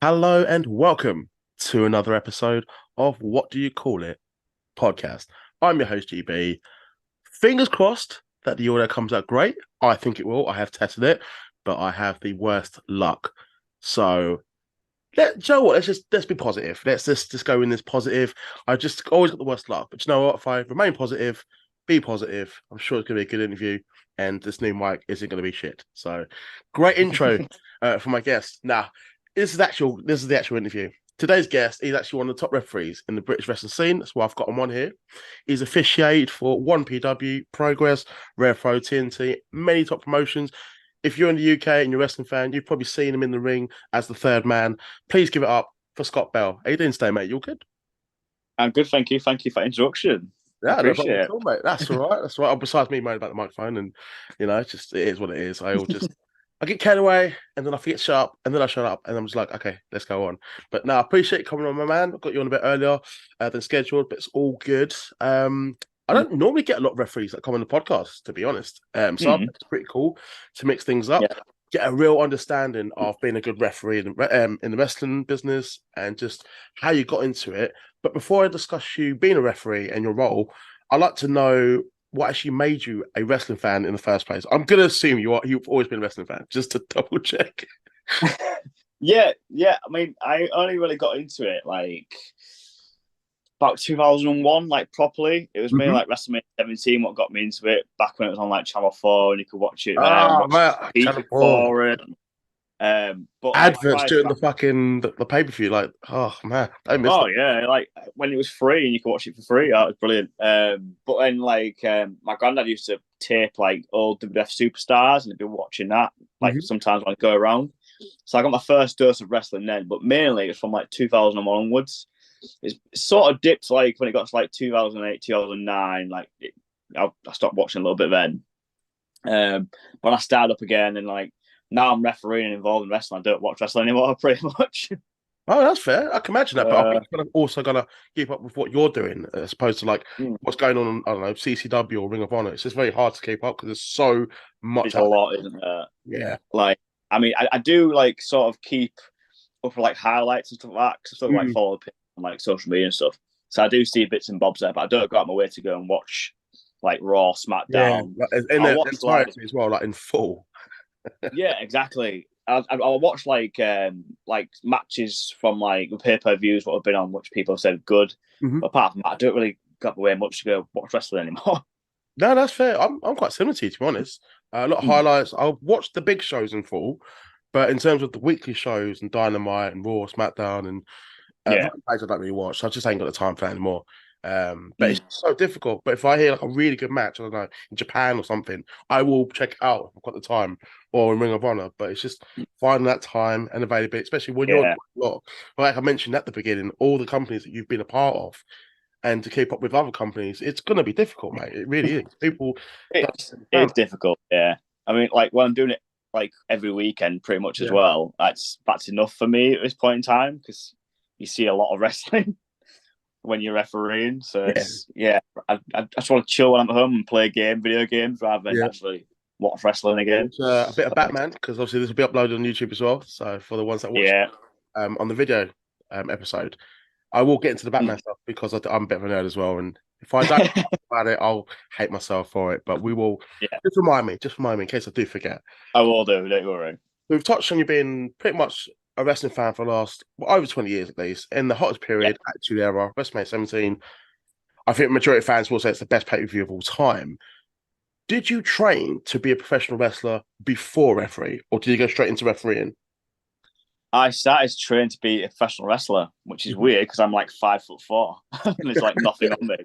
Hello and welcome to another episode of What Do You Call It podcast. I'm your host, GB. Fingers crossed that the audio comes out great. I think it will. I have tested it, but I have the worst luck. So, you know what? Let's be positive. Let's just go in this positive. I just always got the worst luck, but you know what? If I remain positive, be positive, I'm sure it's going to be a good interview, and this new mic isn't going to be shit. So, great intro for my guest. Now, this is the actual interview. Today's guest is actually one of the top referees in the British wrestling scene. That's why I've got him on here. He's officiated for 1PW, Progress, Rare Pro, TNT, many top promotions. If you're in the UK and you're a wrestling fan, you've probably seen him in the ring as the third man. Please give it up for Scott Bell. How you doing today, mate? You all good? I'm good, thank you. Thank you for the introduction. I Yeah, no appreciate problem at it. all, mate. That's all right. That's all right. Besides me moaning about the microphone, and it is what it is. I get carried away, and then I forget shut up, and then I shut up, and I'm just like, okay, let's go on. But no, I appreciate you coming on, my man. I got you on a bit earlier than scheduled, but it's all good. I don't normally get a lot of referees that come on the podcast, to be honest. So I think Mm, it's pretty cool to mix things up, yeah. get a real understanding of being a good referee in the wrestling business, and just how you got into it. But before I discuss you being a referee and your role, I'd like to know what actually made you a wrestling fan in the first place. I'm gonna assume you've always been a wrestling fan, just to double check. Yeah. I mean, I only really got into it like about 2001, like properly. It was mainly Mm-hmm. like WrestleMania 17 what got me into it back when it was on like Channel 4 and you could watch it there and Ah, watch man, Pete Channel 4 before it. But like adverts prior to during that, the pay per view. Like, oh man, I missed oh them. yeah, like when it was free and you could watch it for free, that was brilliant. But then like my granddad used to tape like old WWF superstars and I'd be watching that like Mm-hmm. sometimes when I go around. So I got my first dose of wrestling then, but mainly it's from like 2001 onwards. It's sort of dipped like when it got to like 2008, 2009. I stopped watching a little bit then. When I started up again and like now I'm refereeing and involved in wrestling, I don't watch wrestling anymore pretty much. Oh, that's fair. I can imagine that, but I uh, think you're also gonna keep up with what you're doing, as opposed to like what's going on. I don't know, CCW or Ring of Honor. It's just very hard to keep up because there's so much there's a out lot, isn't there? there. Yeah. Like, I mean, I do like sort of keep up for like highlights and stuff like that because I still like Mm. follow people on like social media and stuff. So I do see bits and bobs there, but I don't go out my way to go and watch like Raw, Yeah, SmackDown. like, in I'll the watch like entirety as well, like in full. yeah, exactly. I'll watch like matches from like the pay per views what have been on, which people have said good. Hmm. But apart from that, I don't really got away much to go watch wrestling anymore. No, that's fair. I'm quite similar to you, to be honest. A lot of highlights. I'll watch the big shows in full, but in terms of the weekly shows and Dynamite and Raw, SmackDown, and Yeah. Rampage, I don't really watch. So I just ain't got the time for that anymore. But it's Mm. so difficult. But if I hear like a really good match, I don't know, in Japan or something, I will check it out if I've got the time, or in Ring of Honor. But it's just finding that time and availability, especially when you're Yeah. a lot. Like I mentioned at the beginning, all the companies that you've been a part of, and to keep up with other companies, it's going to be difficult, mate. It really is. People don't It's understand. difficult. Yeah. I mean, like when I'm doing it like every weekend, pretty much as Yeah. well. That's enough for me at this point in time because you see a lot of wrestling when you're refereeing. So Yeah. it's yeah. I just want to chill when I'm at home and play video games, rather than Yeah. actually watch wrestling again. Watch a bit of Batman because obviously this will be uploaded on YouTube as well. So for the ones that watch Yeah. on the video episode, I will get into the Batman stuff because I'm a bit of a nerd as well. And if I don't talk about it, I'll hate myself for it. But we will Yeah. just remind me in case I do forget. I will do. Don't worry. We've touched on you being pretty much a wrestling fan for the last over 20 years at least. In the hottest Yeah. period, Attitude Era, WrestleMania 17. I think majority of fans will say it's the best pay-per-view of all time. Did you train to be a professional wrestler before referee, or did you go straight into refereeing? I started training to be a professional wrestler, which is weird because I'm like 5'4" and there's like nothing on me.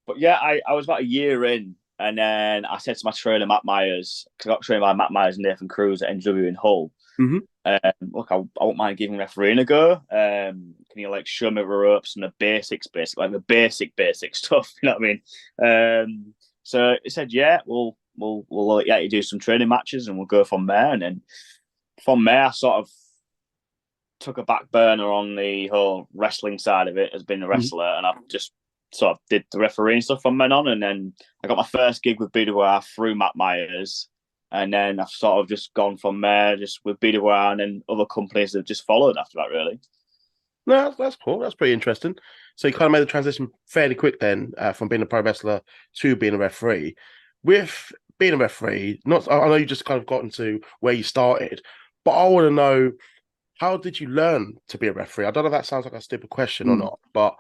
But yeah, I was about a year in, and then I said to my trainer Matt Myers, because I got trained by Matt Myers and Nathan Cruz at NW in Hull. Hmm. Look, I won't mind giving refereeing a go. Can you like show me the ropes and the basics, basically like the basic stuff? You know what I mean? So he said, yeah, we'll yeah, you do some training matches and we'll go from there. And then from there, I sort of took a back burner on the whole wrestling side of it as being a wrestler, and I just sort of did the refereeing stuff from then on. And then I got my first gig with BWR through Matt Myers, and then I've sort of just gone from there, just with BWR and then other companies that have just followed after that, really. No, that's cool. That's pretty interesting. So you kind of made the transition fairly quick then, from being a pro wrestler to being a referee. With being a referee, not I know you just kind of got into where you started, but I want to know, how did you learn to be a referee? I don't know if that sounds like a stupid question or Mm. not, but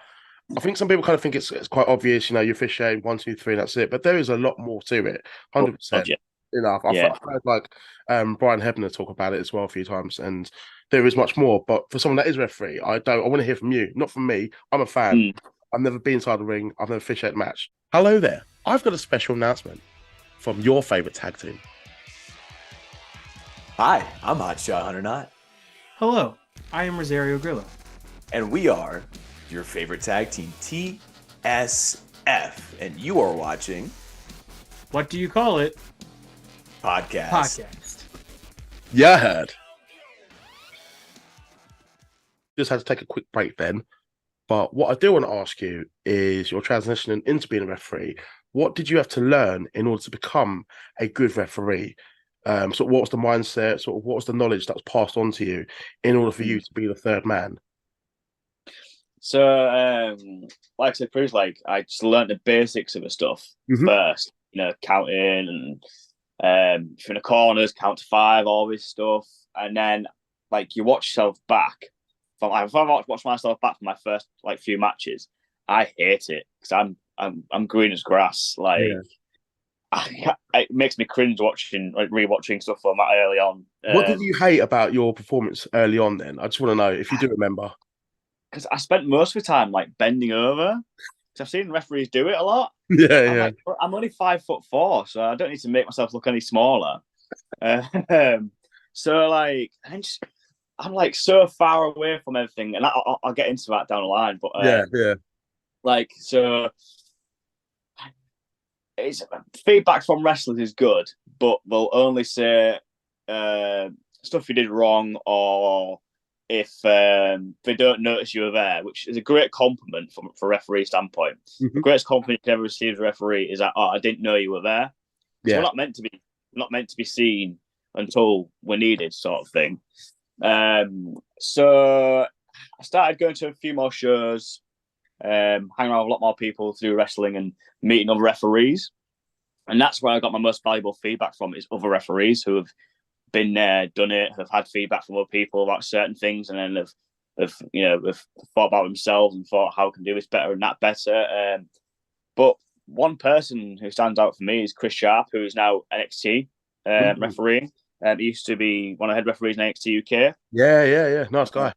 I think some people kind of think it's quite obvious. You officiate 1, 2, 3, and that's it. But there is a lot more to it. Oh, 100%. yeah. I've Yeah. heard like Brian Hebner talk about it as well a few times, and there is much more. But for someone that is referee, I want to hear from you, not from me. I'm a fan. Mm. I've never been inside the ring. I've never officiated a match. Hello there. I've got a special announcement from your favorite tag team. Hi, I'm Hotshot Hunter Knott, Hello, I am Rosario Grillo. and we are your favorite tag team, TSF, and you are watching What do you call it? Podcast. Yeah, I heard. Just had to take a quick break then. But what I do want to ask you is, you're transitioning into being a referee. What did you have to learn in order to become a good referee? So what was the mindset? Sort of what was the knowledge that was passed on to you in order for you to be the third man? So, like I said previously, like I just learned the basics of the stuff first. Counting and from the corners, count to 5, all this stuff, and then like you watch yourself back. If I watch myself back from my first like few matches, I hate it because I'm green as grass. Like, it makes me cringe watching, like rewatching stuff from that early on. What did you hate about your performance early on then? I just want to know if you do remember. Because I spent most of the time like bending over. Because I've seen referees do it a lot. Yeah. I'm only 5'4", so I don't need to make myself look any smaller. So like, I'm like so far away from everything, and I'll get into that down the line. But yeah. like, so it's feedback from wrestlers is good, but they'll only say stuff you did wrong, or if they don't notice you were there, which is a great compliment from a referee standpoint. The greatest compliment you can ever receive as a referee is that, oh, I didn't know you were there. So we're not meant to be seen until we're needed, sort of thing. So I started going to a few more shows, hanging around with a lot more people to do wrestling and meeting other referees. And that's where I got my most valuable feedback from, is other referees who have been there, done it, have had feedback from other people about certain things, and then have thought about themselves and thought, how can I do this better and that better. But one person who stands out for me is Chris Sharp, who is now NXT refereeing. He used to be one of the head referees in NXT UK. Yeah. Nice guy.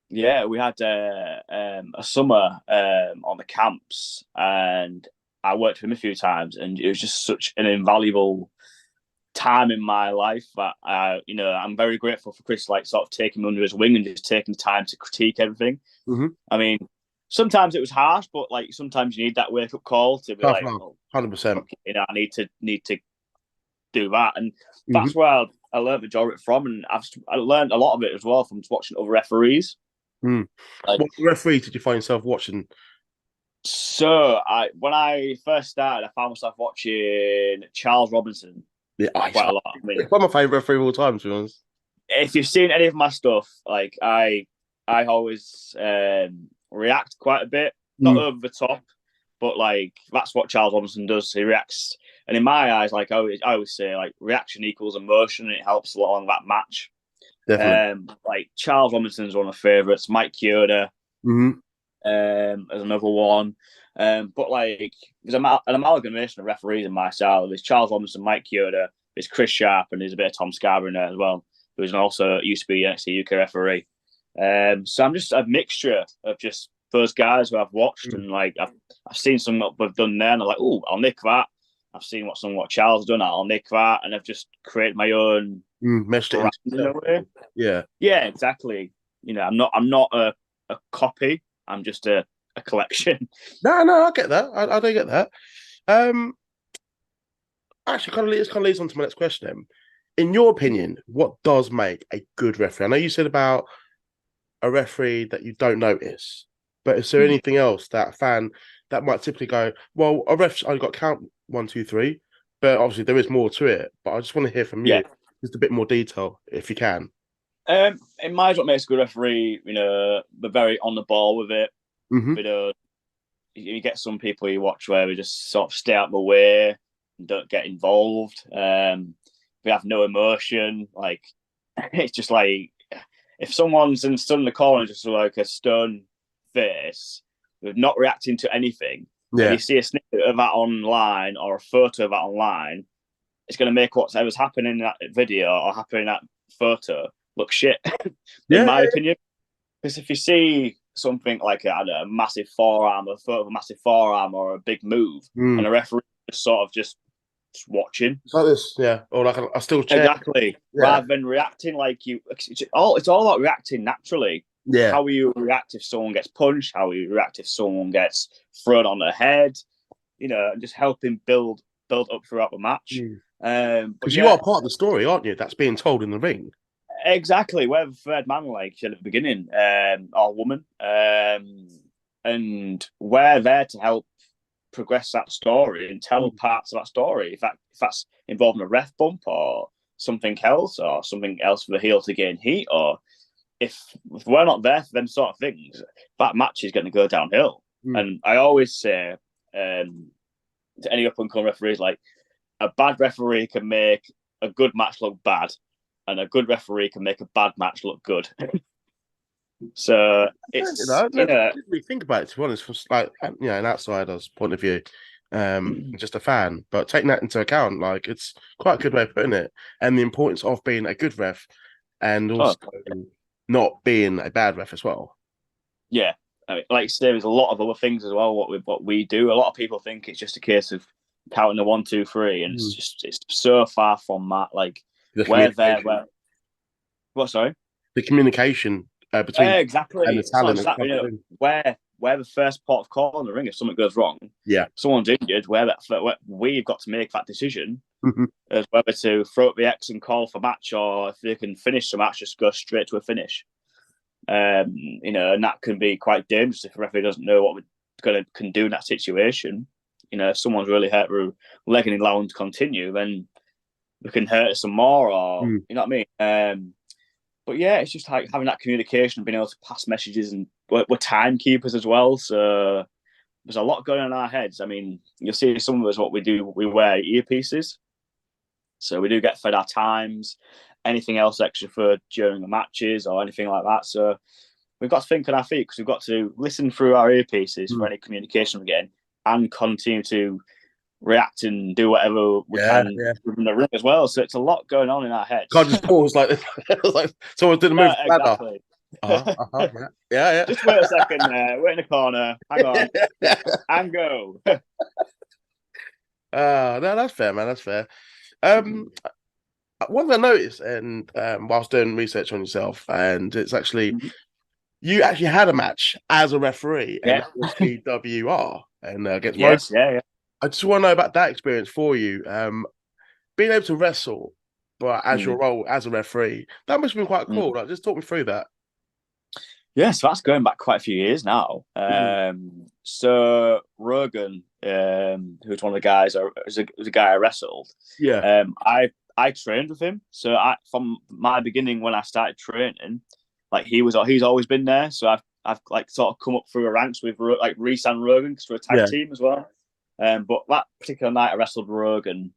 Yeah, we had a summer on the camps, and I worked with him a few times, and it was just such an invaluable time in my life that I'm very grateful for Chris, like sort of taking me under his wing and just taking the time to critique everything. I mean, sometimes it was harsh, but like sometimes you need that wake up call to be Tough like, love. oh, 100%. I need to do that, and that's where I learned the majority from, and I learned a lot of it as well from watching other referees. Like, what referee did you find yourself watching? So when I first started, I found myself watching Charles Robinson quite a lot. I mean, it's one of my favourite referee of all time, to be honest. If you've seen any of my stuff, like I always react quite a bit, not over the top, but like that's what Charles Robinson does. He reacts, and in my eyes, like I always say, like reaction equals emotion, and it helps along that match. Definitely. Like Charles Robinson's one of my favourites. Mike Chioda, as another one. But like there's an amalgamation of referees in my style. There's Charles Robinson, Mike Chioda, there's Chris Sharp, and there's a bit of Tom Scarborough in there as well, who's also used to be NXT UK referee. So I'm just a mixture of just those guys who I've watched, and like I've seen some what they've done there, and I'm like, oh, I'll nick that. I've seen what Charles done, I'll nick that, and I've just created my own meshed it in a way. Yeah, exactly. I'm not a copy. I'm just a collection. No, I get that. I do get that. Actually, this kind of leads on to my next question. Then, in your opinion, what does make a good referee? I know you said about a referee that you don't notice, but is there anything else that a fan that might typically go, well, a ref's only got to count 1, 2, 3, but obviously there is more to it. But I just want to hear from Yeah. you just a bit more detail, if you can. In my eyes, what makes a good referee, they're very on the ball with it. Mm-hmm. You get some people you watch where they just sort of stay out of the way and don't get involved. They have no emotion. Like it's just like if someone's stood in the corner just like a stern face, with not reacting to anything, and Yeah. you see a snippet of that online or a photo of that online, it's going to make whatever's happening in that video or happening in that photo look shit, in my opinion. Because if you see something like a massive forearm, a photo of a massive forearm or a big move, and a referee is sort of just watching. It's like this, yeah. Or like a still chair. Exactly. Yeah. Rather than reacting like you. It's all about reacting naturally. Yeah. How will you react if someone gets punched? How will you react if someone gets thrown on the head? And just helping build up throughout the match. Because you are part of the story, aren't you? That's being told in the ring. Exactly. We're the third man, like you said at the beginning, or woman. And we're there to help progress that story and tell parts of that story. If that's involving a ref bump or something else for the heel to gain heat, or if we're not there for them sort of things, that match is going to go downhill. And I always say to any up and coming referees, like a bad referee can make a good match look bad, and a good referee can make a bad match look good. So it's we think about it, to be honest, from like an outsider's point of view, just a fan. But taking that into account, like it's quite a good way of putting it, and the importance of being a good ref, and also not being a bad ref as well. Yeah, I mean, like there's a lot of other things as well. What we do, a lot of people think it's just a case of counting the 1, 2, 3, and it's so far from that. Like we're there. What? Sorry. The communication between exactly and the talent. We're the first port of call in the ring if something goes wrong. Yeah, someone's injured. We've got to make that decision as whether to throw up the X and call for match, or if they can finish the match, just go straight to a finish. And that can be quite dangerous if a referee doesn't know what we're can do in that situation. If someone's really hurt through leg and allowing to continue, then we can hurt us some more, or you know what I mean. But yeah, it's just like having that communication and being able to pass messages, and we're timekeepers as well. So there's a lot going on in our heads. I mean, you'll see some of us, what we do, we wear earpieces. So we do get fed our times, anything else extra for during the matches or anything like that. So we've got to think on our feet, because we've got to listen through our earpieces for any communication we're getting, and continue to react and do whatever we can in the ring as well. So it's a lot going on in our heads. Can't just pause like this. Like someone did a move. Exactly. Yeah. Just wait a second there. Wait in the corner. Hang on. And go. No, that's fair, man. That's fair. One thing I noticed, and whilst doing research on yourself, and it's actually you actually had a match as a referee, and that was PWR and against Yes, yeah. I just want to know about that experience for you. Being able to wrestle, but as your role as a referee, that must have been quite cool. Like, just talk me through that. Yeah, so that's going back quite a few years now. So Rogan, who's one of the guys, was a guy I wrestled. Yeah. I trained with him. So from my beginning when I started training, like he's always been there. So I've like sort of come up through the ranks with like Reese and Rogan, because we're a tag team as well. But that particular night I wrestled Rogan,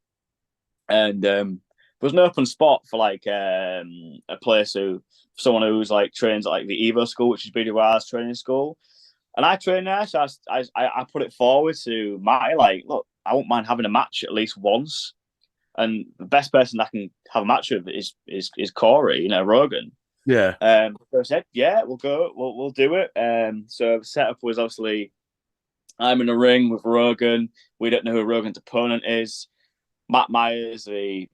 and there was an open spot for like a place someone who's like trains at like the Evo school, which is BWR's training school. And I trained there, so I put it forward to Matty, like, look, I won't mind having a match at least once. And the best person I can have a match with is Corey, Rogan. Yeah. So I said, yeah, we'll go, we'll do it. So the setup was obviously I'm in a ring with Rogan. We don't know who Rogan's opponent is. Matt Myers, the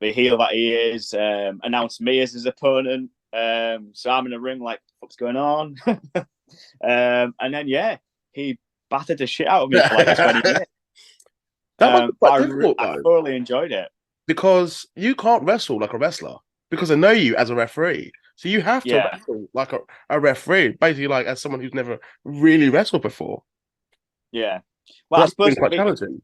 heel that he is, announced me as his opponent. So I'm in a ring like, what's going on? And then, he battered the shit out of me for like 20 minutes. That must be quite difficult, I thoroughly enjoyed it. Because you can't wrestle like a wrestler, because I know you as a referee. So you have to wrestle like a referee, basically like as someone who's never really wrestled before. Yeah. Well, I suppose quite challenging.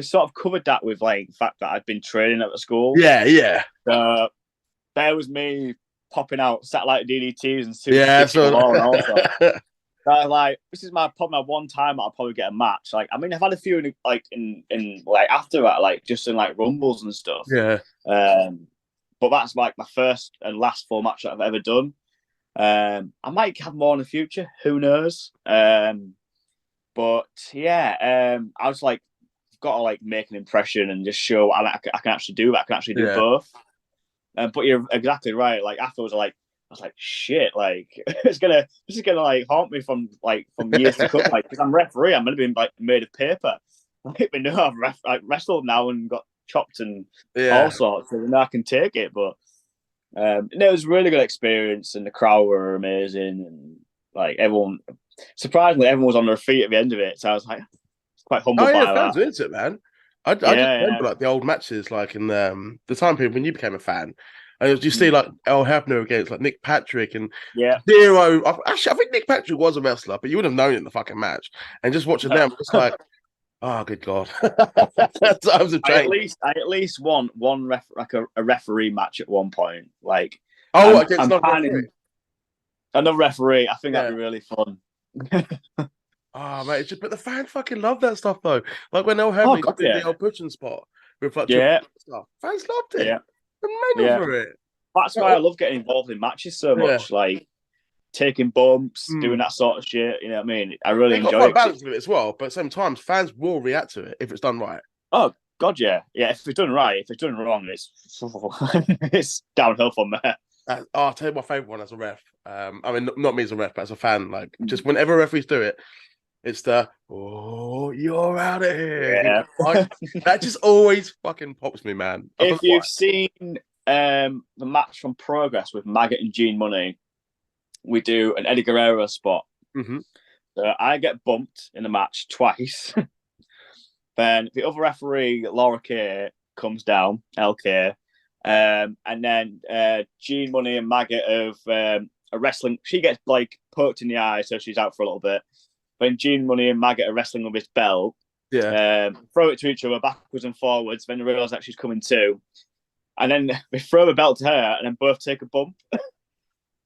sort of covered that with like the fact that I'd been training at the school. Yeah. There was me popping out satellite DDTs and Yeah, super so and all that. Like, this is probably my one time I'll probably get a match. Like, I mean, I've had a few in like after that, like just in like rumbles and stuff. Yeah. But that's like my first and last full match that I've ever done. I might have more in the future. Who knows? But yeah, I was like, got to like make an impression and just show I can actually do that. I can actually do both. But you're exactly right. Like afterwards, I was like, shit, like this is gonna like haunt me from years to come. Like, because I'm referee, I'm gonna be like made of paper. Like, we know I've wrestled now and got chopped and all sorts, so now I can take it. But it was a really good experience, and the crowd were amazing, and like surprisingly, everyone was on their feet at the end of it. So I was like, quite humbled by fans that. are into it, man. I just remember like the old matches, like in the time period when you became a fan. And you see like El Hebner against like Nick Patrick and Zero. Actually, I think Nick Patrick was a wrestler, but you would have known it in the fucking match. And just watching them, just like, oh, good God. Times have changed. I at least won a referee match at one point. Like, against another referee. I think that'd be really fun. Oh, mate, but the fans fucking love that stuff though. Like when El Hebner did the old pushing spot with like stuff, fans loved it. Yeah. They're mega for it. That's why I love getting involved in matches so much. Like taking bumps, doing that sort of shit. You know what I mean? I really enjoy it. Balance with it as well, but at the same time, fans will react to it if it's done right. Oh God, yeah. If it's done right, if it's done wrong, it's it's downhill from there. I'll tell you my favourite one as a ref. I mean, not me as a ref, but as a fan. Like, just whenever referees do it, it's the you're out of here. Yeah. Like, that just always fucking pops me, man. If you've seen the match from Progress with Maggot and Gene Money, we do an Eddie Guerrero spot. Mm-hmm. So I get bumped in the match twice. Then the other referee, Laura K, comes down, LK, and then Gene Money and Maggot of a wrestling. She gets like poked in the eye, so she's out for a little bit. When Gene Money and Maggot are wrestling with his belt, throw it to each other backwards and forwards. Then they realise that she's coming too, and then they throw the belt to her, and then both take a bump.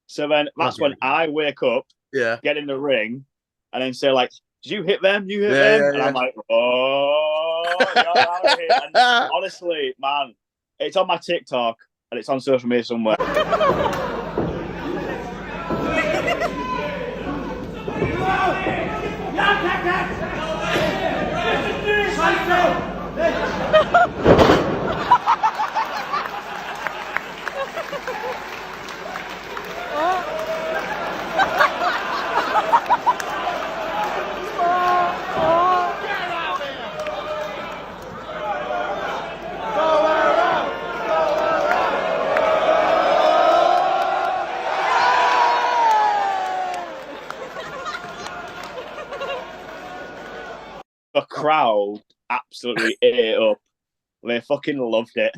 So then that's when I wake up, get in the ring, and then say like, "Did you hit them? You hit them?" And I'm like, "Oh, you're out of here." And honestly, man, it's on my TikTok and it's on social media somewhere. The crowd absolutely ate it up. They fucking loved it.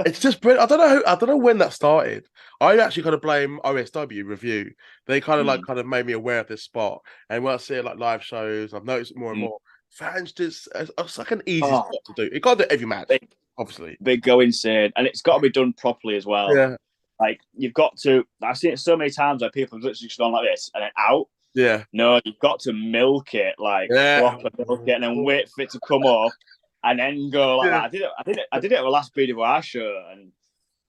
It's just brilliant. I don't know when that started. I actually kind of blame OSW Review. They kind of made me aware of this spot. And when I see it like live shows, I've noticed it more and more. Fans just it's like an easy spot to do. You can't do it every match, obviously. They go insane, and it's got to be done properly as well. Yeah. Like you've got to. I've seen it so many times where people have literally just gone like this and then out. Yeah. No, you've got to milk it, like proper milk it, and then wait for it to come up, and then go like that. I did it at the last BWR show, and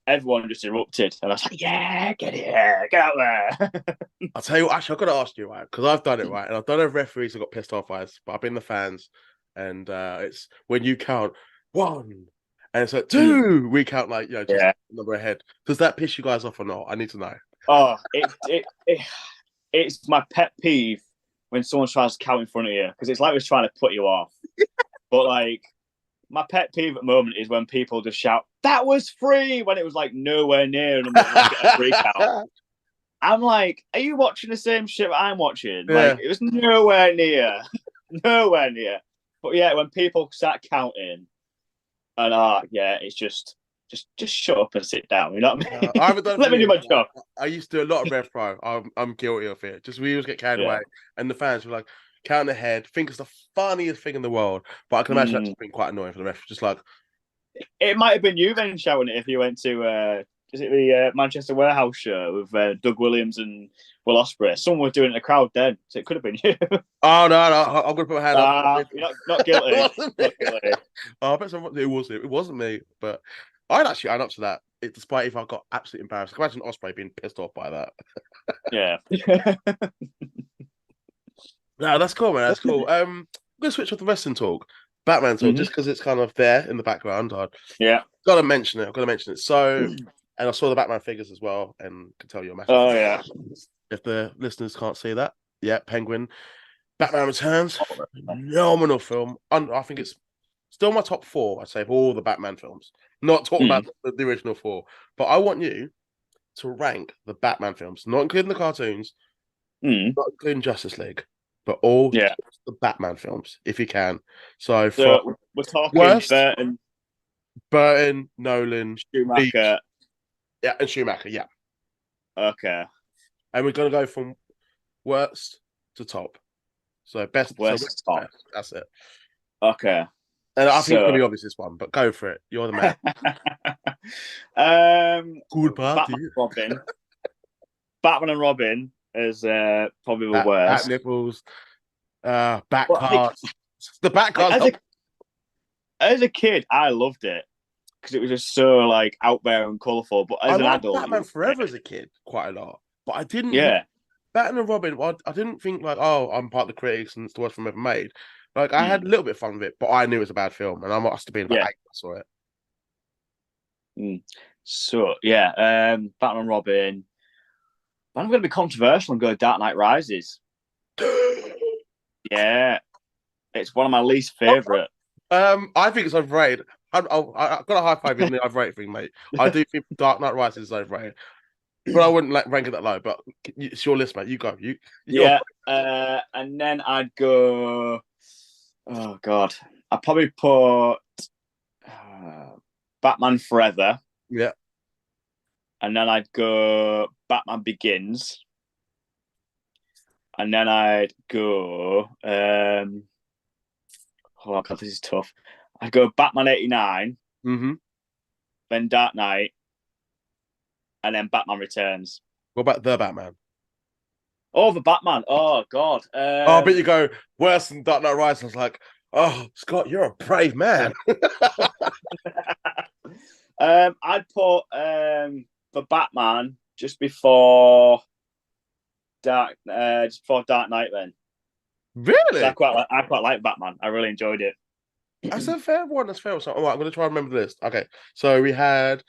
everyone just erupted, and I was like, "Yeah, get here, get out there." I'll tell you what, actually, I've got to ask you, right? Because I've done it, right? And I don't know if referees have got pissed off by us, but I've been the fans, and it's when you count 1, and it's like 2, we count like just number ahead. Does that piss you guys off or not? I need to know. Oh, it's my pet peeve when someone tries to count in front of you, because it's like it's trying to put you off. But like, my pet peeve at the moment is when people just shout, "That was free," when it was like nowhere near and I'm like, a free count. I'm like, are you watching the same shit that I'm watching? Yeah. Like, it was nowhere near. Nowhere near. But yeah, when people start counting, and it's just shut up and sit down. You know what I mean? I haven't done Let me do my job. I used to do a lot of rev pro. I'm guilty of it. Just we always get carried away, and the fans were like, counting ahead. Think it's the funniest thing in the world, but I can imagine that's Mm. been quite annoying for the ref. Just like, It might have been you then shouting it if you went to is it the Manchester Warehouse show with Doug Williams and Will Ospreay? Someone was doing it in the crowd then, so it could have been you. oh no, I'm gonna put my hand up. You're not guilty. It wasn't me. Not guilty. Oh, I bet someone, it wasn't me, but I'd actually own up to that. Despite if I got absolutely embarrassed. I can imagine Osprey being pissed off by that. Yeah. No, that's cool, man. That's cool. I'm gonna switch off the wrestling talk, Batman talk, just because it's kind of there in the background. I Yeah. gotta mention it. I've got to mention it. So, and I saw the Batman figures as well, and can tell you're a massive. Oh fan. yeah. If the listeners can't see that, yeah, Penguin, Batman Returns, phenomenal film. I think it's still my top 4. I'd say of all the Batman films. Not talking about the original 4, but I want you to rank the Batman films, not including the cartoons, not including Justice League, but all Yeah. the Batman films, if you can. So So we're talking worst- Burton, Nolan, Schumacher. yeah, and Schumacher, yeah. Okay. And we're gonna go from worst to top. So best, Worst so to top. best. That's it. Okay. And I think it's So- gonna be obvious this one, but go for it. You're the man. Cool party. Batman and Robin is probably the worst. Bat nipples, back Well, I think- cards. The back cards. As a kid, I loved it because it was just so like out there and colourful. But as I an liked adult, Batman Forever as a kid quite a lot, but I didn't. yeah, Batman and Robin. Well, I didn't think like, oh, I'm part of the critics and it's the worst film ever made. Like I had a little bit of fun with it, but I knew it was a bad film, and I must have been about 8 when I saw it. So yeah, Batman and Robin. But I'm going to be controversial and go Dark Knight Rises. Yeah, it's one of my least favourite. I think it's overrated. I've got a high five in the overrated thing, mate. I do think Dark Knight Rises is overrated, but I wouldn't rank it that low. But it's your list, mate. You go. Yeah, and then I'd go. Oh God, I'd probably put Batman Forever. Yeah, and then I'd go Batman Begins, and then I'd go. Oh God, this is tough. I'd go Batman '89, then Dark Knight, and then Batman Returns. What about the Batman? Oh, the Batman. Oh God. I bet you go worse than Dark Knight Rises. I was like, oh, Scott, you're a brave man. I'd put the Batman just before Dark Knight. Then Really? I quite like Batman. I really enjoyed it. That's a fair one. That's fair. So, all right, I'm going to try and remember the list. Okay, so we had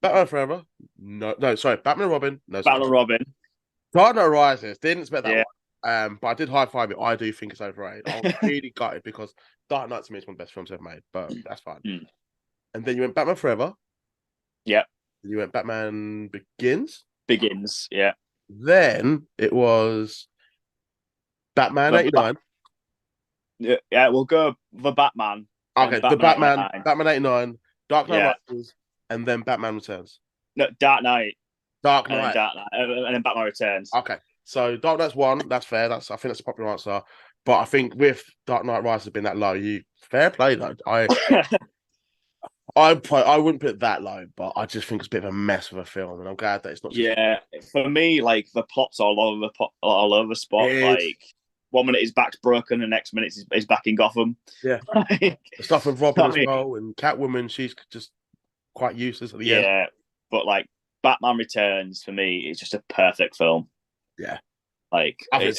Batman Forever. No, sorry, Batman and Robin. No, Batman and Robin. Dark Knight Rises. Didn't expect that Yeah. one. But I did high five it. I do think it's overrated. I was really gutted because Dark Knight to me is one of the best films ever made. But that's fine. And then you went Batman Forever. Yeah. You went Batman Begins. Yeah. Then it was Batman '89. Yeah, we'll go the Batman. Okay, the Batman 89. Batman '89, Dark Knight Rises, and then Batman Returns. No, Dark Knight. Dark And then, Knight. and then Batman Returns. Okay, so Dark Knight's one. That's fair. I think that's a popular answer. But I think with Dark Knight Rises being that low, fair play though. I wouldn't put it that low, but I just think it's a bit of a mess of a film, and I'm glad that it's not. Yeah, for me, like the plot's all over the spot. Like 1 minute his back's broken, the next minute he's back in Gotham. Yeah, the stuff with Robin as well, and Catwoman, she's just quite useless at the end. Yeah, but like Batman Returns for me is just a perfect film. Yeah, like I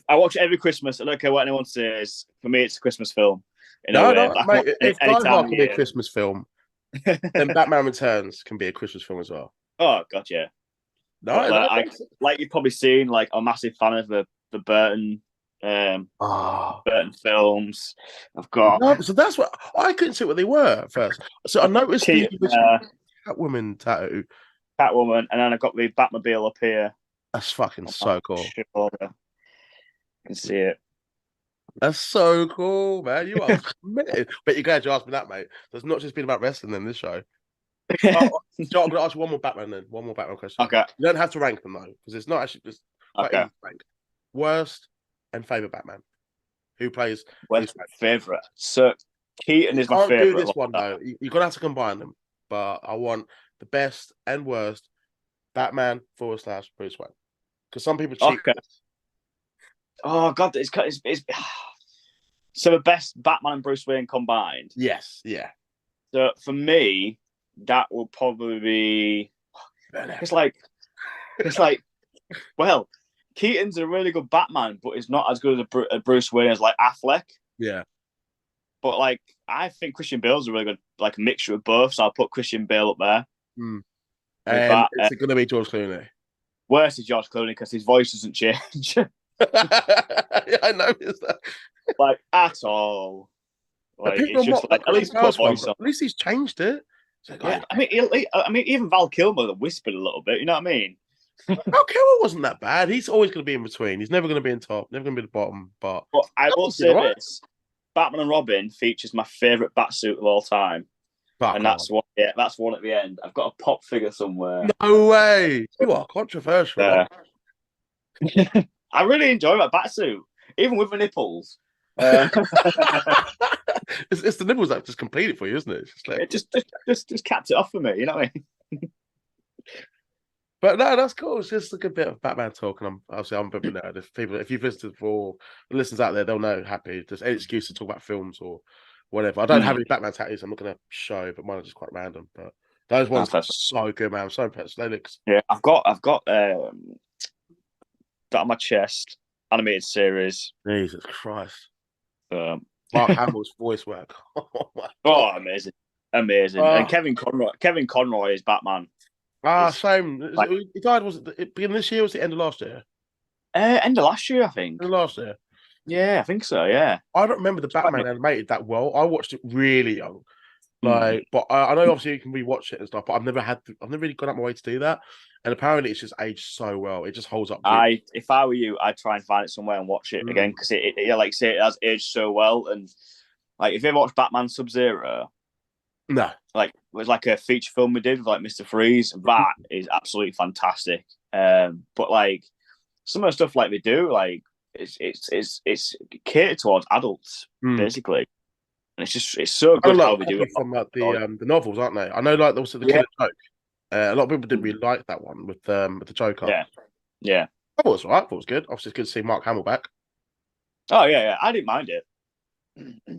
watch it every Christmas. I don't care what anyone says. For me, it's a Christmas film. No, mate. If Die Hard can be a Christmas film, then Batman Returns can be a Christmas film as well. Oh God, yeah. No, like you've probably seen, like I'm a massive fan of the Burton Burton films. I've got. No, so that's what I couldn't see what they were at first. So I noticed the Catwoman tattoo, Catwoman, and then I got the Batmobile up here. That's fucking so cool. Shoulder. You can see it. That's so cool, man. You are committed. But you're glad you asked me that, mate. So it's not just been about wrestling in this show. I'm going to ask you one more Batman question. Okay. You don't have to rank them, though, because it's not actually just okay. rank. Worst and favorite Batman? Who plays? Where's my favorite? So Keaton is my Can't favorite. do this one though. You're gonna have to combine them. But I want the best and worst Batman / Bruce Wayne. Because some people cheat. Okay. Oh God, it's so the best Batman and Bruce Wayne combined. Yes, yeah. So for me, that will probably be. It's like, well, Keaton's a really good Batman, but he's not as good as a Bruce Wayne as like Affleck. Yeah. But like, I think Christian Bale's a really good like a mixture of both. So I'll put Christian Bale up there. And that, it's going to be George Clooney. Worse is George Clooney because his voice doesn't change. Yeah, I noticed that. Like at all. Like it's just like at least put voice on. At least he's changed it. Like, Yeah, I mean, even Val Kilmer whispered a little bit. You know what I mean? Val Kilmer wasn't that bad. He's always going to be in between. He's never going to be in top. Never going to be the bottom. But I will say this: Batman and Robin features my favorite Batsuit of all time, and that's one. Yeah, that's one at the end. I've got a pop figure somewhere. No way! You are controversial. I really enjoy my Batsuit, even with my nipples. It's the nipples that just complete it for you, isn't it? It's just like... just capped it off for me. You know what I mean? But no, that's cool. It's just a good bit of Batman talk, and I'm a bit of a nerd. If you've listened for the listeners out there, they'll know. Happy, there's any excuse to talk about films or whatever. I don't have any Batman tattoos. I'm not going to show, but mine are just quite random. But those ones are so good, man. I'm so impressed. They look... Yeah, I've got that on my chest. Animated series. Jesus Christ. Mark Hamill's voice work. Amazing. And Kevin Conroy is Batman. Same. He died, was it the beginning of this year or was it the end of last year? End of last year, I think. End of last year? Yeah, I think so, yeah. I don't remember the Batman animated that well. I watched it really young. But I know obviously you can rewatch it and stuff, but I've never really gone out my way to do that. And apparently it's just aged so well. It just holds up. If I were you, I'd try and find it somewhere and watch it again because it like you say, it has aged so well. And like if you ever watched Batman Sub-Zero, no, like it was like a feature film we did with like Mr. Freeze. That is absolutely fantastic. But like some of the stuff like they do, like it's catered towards adults basically. And it's so good how we do it. From like the novels, aren't they? I know, like also the Killer Joke. A lot of people didn't really like that one with the Joker. Yeah. I thought it was right. I thought it was good. Obviously, it's good to see Mark Hamill back. Oh yeah. I didn't mind it. I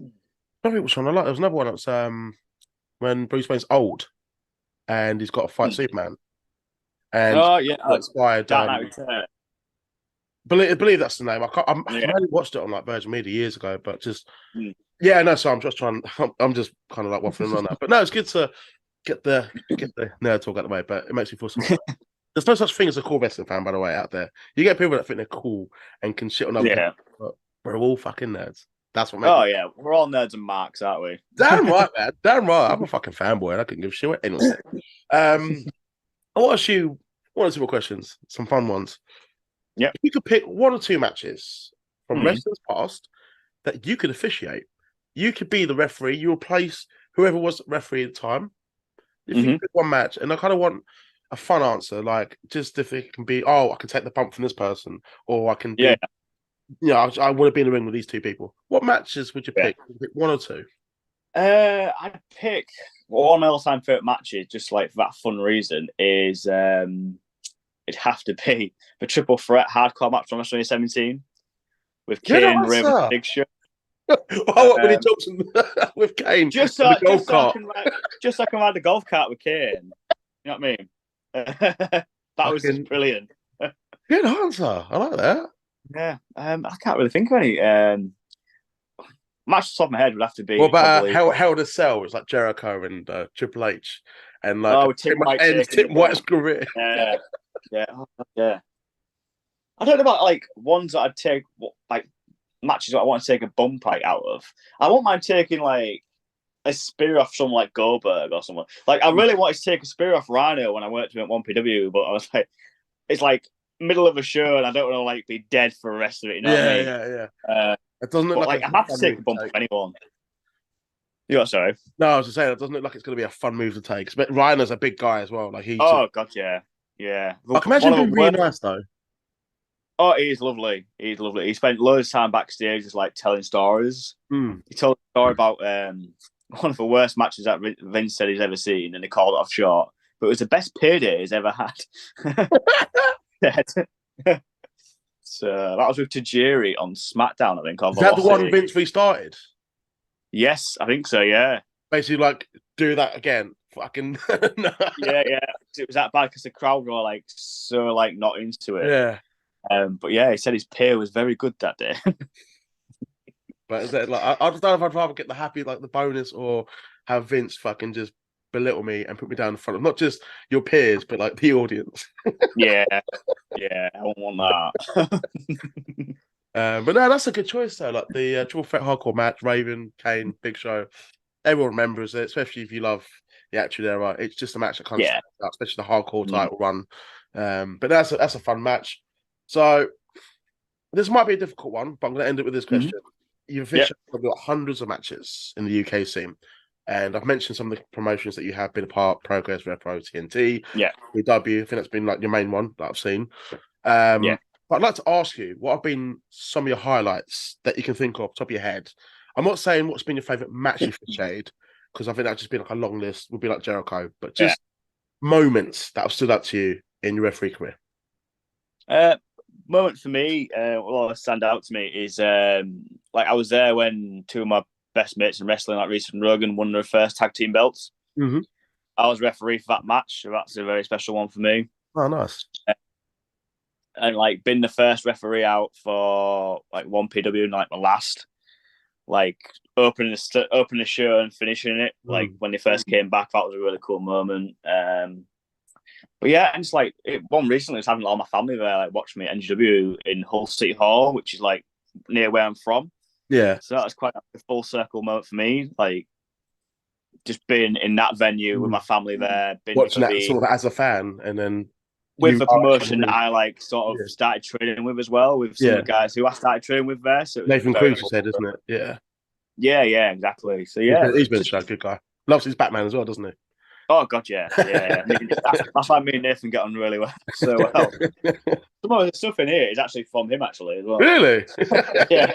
don't think which one I like. There was another one that was when Bruce Wayne's old and he's got to fight Superman. And inspired. Believe that's the name. I only watched it on like Virgin Media years ago, but just So I'm just trying. I'm just kind of like waffling on that. But no, it's good to get the nerd talk out the way. But it makes me feel something. There's no such thing as a cool wrestling fan, by the way, out there. You get people that think they're cool and can shit on other people, but we're all fucking nerds. That's what makes we're all nerds and marks, aren't we? Damn right, man. Damn right. I'm a fucking fanboy and I can give a shit what anyone says. I want to ask you one or two more questions, some fun ones. Yeah. If you could pick one or two matches from wrestling's past that you could officiate, you could be the referee, you replace whoever was referee at the time. If you pick one match, and I kind of want a fun answer, like just if it can be, I can take the bump from this person, or I can be, I want to be in the ring with these two people. What matches would you pick? Would you pick one or two? I'd pick one of my all-time favorite matches, just like for that fun reason, is it'd have to be the triple threat hardcore match from WrestleMania 17 with Kane, Raven, and Big Show. When he talks with Kane, just so I can ride the golf cart with Kane. You know what I mean? That was just brilliant. Good answer. I like that. Yeah. I can't really think of any. Match off the top of my head would have to be. What about Hell to Cell? It's like Jericho and Triple H, and like Tim White's career. Yeah. I don't know about like ones that I'd take like matches that I want to take a bump out of. I won't mind taking like a spear off someone like Goldberg or someone. Like I really wanted to take a spear off Rhino when I worked with 1PW, but I was like, it's like middle of a show and I don't want to like be dead for the rest of it. You know what I mean? Yeah. It doesn't look like I have to take a bump off anyone. You know, sorry. No, I was just saying it doesn't look like it's going to be a fun move to take. But Rhino's a big guy as well. Like God, yeah. I can imagine him being really nice though. Oh, he's lovely. He's lovely. He spent loads of time backstage just like telling stories. Mm. He told a story about one of the worst matches that Vince said he's ever seen, and he called it off short. But it was the best payday he's ever had. So that was with Tajiri on SmackDown, I think. On Is that the one Velocity. Vince restarted? Yes, I think so. Yeah, Basically, like, do that again. Fucking yeah. It was that bad because the crowd were like so like not into it. yeah. But yeah, he said his pay was very good that day. But is that, like, I just don't know if I'd rather get the happy, like the bonus, or have Vince fucking just belittle me and put me down in front of not just your peers, but like the audience. Yeah, I don't want that. But no, that's a good choice though. Like the triple threat hardcore match, Raven, Kane, Big Show. Everyone remembers it, especially if you love the Attitude Era. It's just a match that kind of stands out, especially the hardcore title run. But that's a fun match. So this might be a difficult one, but I'm going to end it with this question. You've officially got hundreds of matches in the UK scene. And I've mentioned some of the promotions that you have been a part: Progress, Repro, TNT, EW. I think that's been like your main one that I've seen. But I'd like to ask you, what have been some of your highlights that you can think of top of your head? I'm not saying what's been your favourite match you've officiated, because I think that'd just be like a long list, would be like Jericho, but just moments that have stood out to you in your referee career. Moment for me, what stand out to me is like I was there when two of my best mates in wrestling, like Reese and Rogan, won their first tag team belts. Mm-hmm. I was referee for that match, so that's a very special one for me. Oh, nice. And like been the first referee out for like 1PW and like the last, like opening the show and finishing it. Like when they first came back, that was a really cool moment. But yeah, and it's like one recently was having all my family there, like watching me at NGW in Hull City Hall, which is like near where I'm from. Yeah. So that was quite a full circle moment for me. Like just being in that venue with my family there, watching that sort of as a fan, and then with the promotion that I like sort of started training with as well, with some of the guys who I started training with there. So Nathan Cruz said, isn't it? Yeah, exactly. So yeah, he's been a good guy. Loves his Batman as well, doesn't he? Oh god, yeah. I mean, that's why me and Nathan get on really well. So well. Some of the stuff in here is actually from him, actually, as well. Really? Yeah.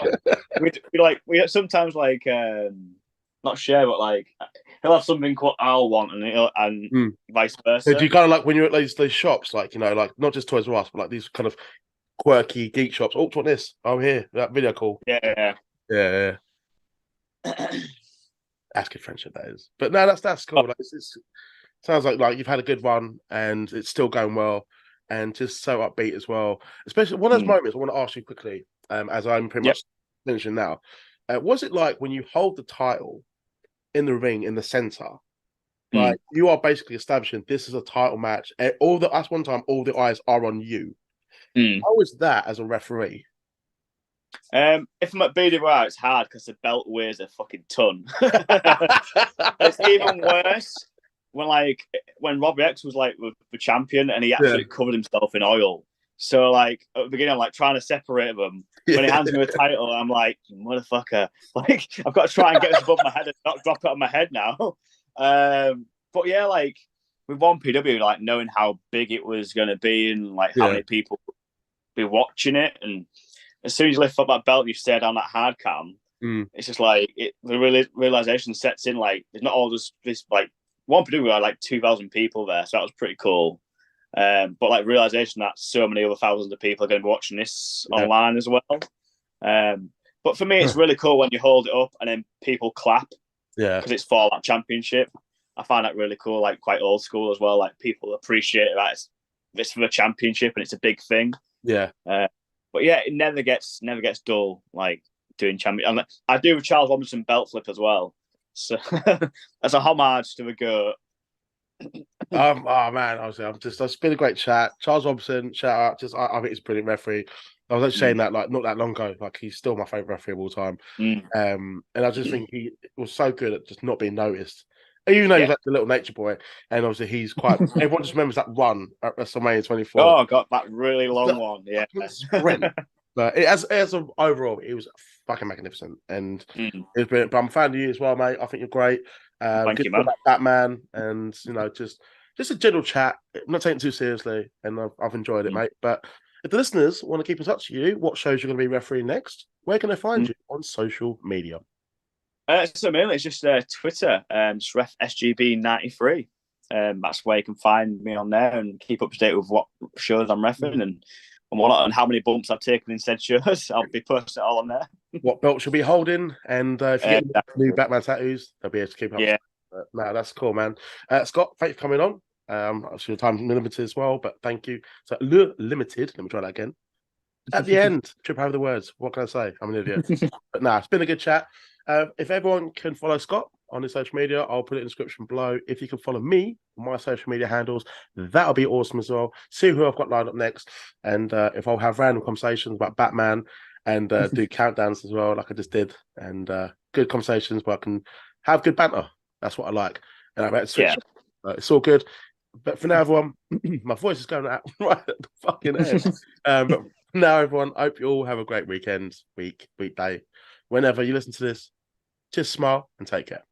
We sometimes like not share, but like he'll have something what I'll want, and vice versa. So do you kind of like when you're at these shops, like, you know, like not just Toys R Us, but like these kind of quirky geek shops? Oh, what's this? I'm here. That video call. Yeah. That's good friendship, that is. But no, that's cool. Like, it's sounds like you've had a good one and it's still going well, and just so upbeat as well. Especially one of those moments I want to ask you quickly, as I'm pretty much finishing now. Was it like when you hold the title in the ring in the center, like you are basically establishing this is a title match, and that's one time all the eyes are on you. How was that as a referee? If I'm at BWR, it's hard because the belt weighs a fucking ton. It's even worse when Robbie X was like the champion and he absolutely covered himself in oil. So like at the beginning, I'm like trying to separate them. When he hands me a title, I'm like, motherfucker! Like I've got to try and get this above my head and not drop it on my head now. But yeah, like with 1PW, like knowing how big it was going to be and like how many people would be watching it, and as soon as you lift up that belt, you stare down that hard cam. It's just like the realization sets in. Like there's not all this like 1PW had like 2,000 people there, so that was pretty cool. But like realization that so many other thousands of people are going to be watching this online as well. But for me, it's really cool when you hold it up and then people clap. Because it's for that championship. I find that really cool, like quite old school as well. Like people appreciate that it's for the championship and it's a big thing. But yeah, it never gets dull. Like doing champion. I do with Charles Robinson belt flip as well. So as a homage to the GOAT. Oh man, it's been a great chat. Charles Robinson, shout out. I think he's a brilliant referee. I was actually saying that like not that long ago. Like he's still my favorite referee of all time. And I just think he was so good at just not being noticed. Even though he's like the little nature boy, and obviously he's quite. Everyone just remembers that run at WrestleMania 24. Oh, got that really long one. Yeah, sprint. But as an overall, it was fucking magnificent, and it was brilliant. But I'm a fan of you as well, mate. I think you're great. Thank you, man. Batman, and you know, just a general chat. I'm not taking it too seriously, and I've enjoyed it, mate. But If the listeners want to keep in touch with you, what shows you're going to be refereeing next, where can they find you on social media? So mainly it's just Twitter, just ref SGB93. That's where you can find me on there and keep up to date with what shows I'm refereeing and whatnot, and how many bumps I've taken in said shows. I'll be posting it all on there. What belts you'll be holding, and if you get new Batman tattoos, they'll be able to keep up. Yeah. No, that's cool, man. Scott, thanks for coming on. Obviously, your time's limited as well, but thank you. So, limited. Let me try that again. At the end, trip over the words. What can I say? I'm an idiot. But nah, it's been a good chat. If everyone can follow Scott on his social media, I'll put it in the description below. If you can follow me on my social media handles, that'll be awesome as well. See who I've got lined up next, and if I'll have random conversations about Batman and do countdowns as well, like I just did, and good conversations where I can have good banter. That's what I like, and I'm about to switch. Yeah. It's all good. But for now, everyone, my voice is going out right at the fucking end. But now, everyone, I hope you all have a great weekend, weekday. Whenever you listen to this, just smile and take care.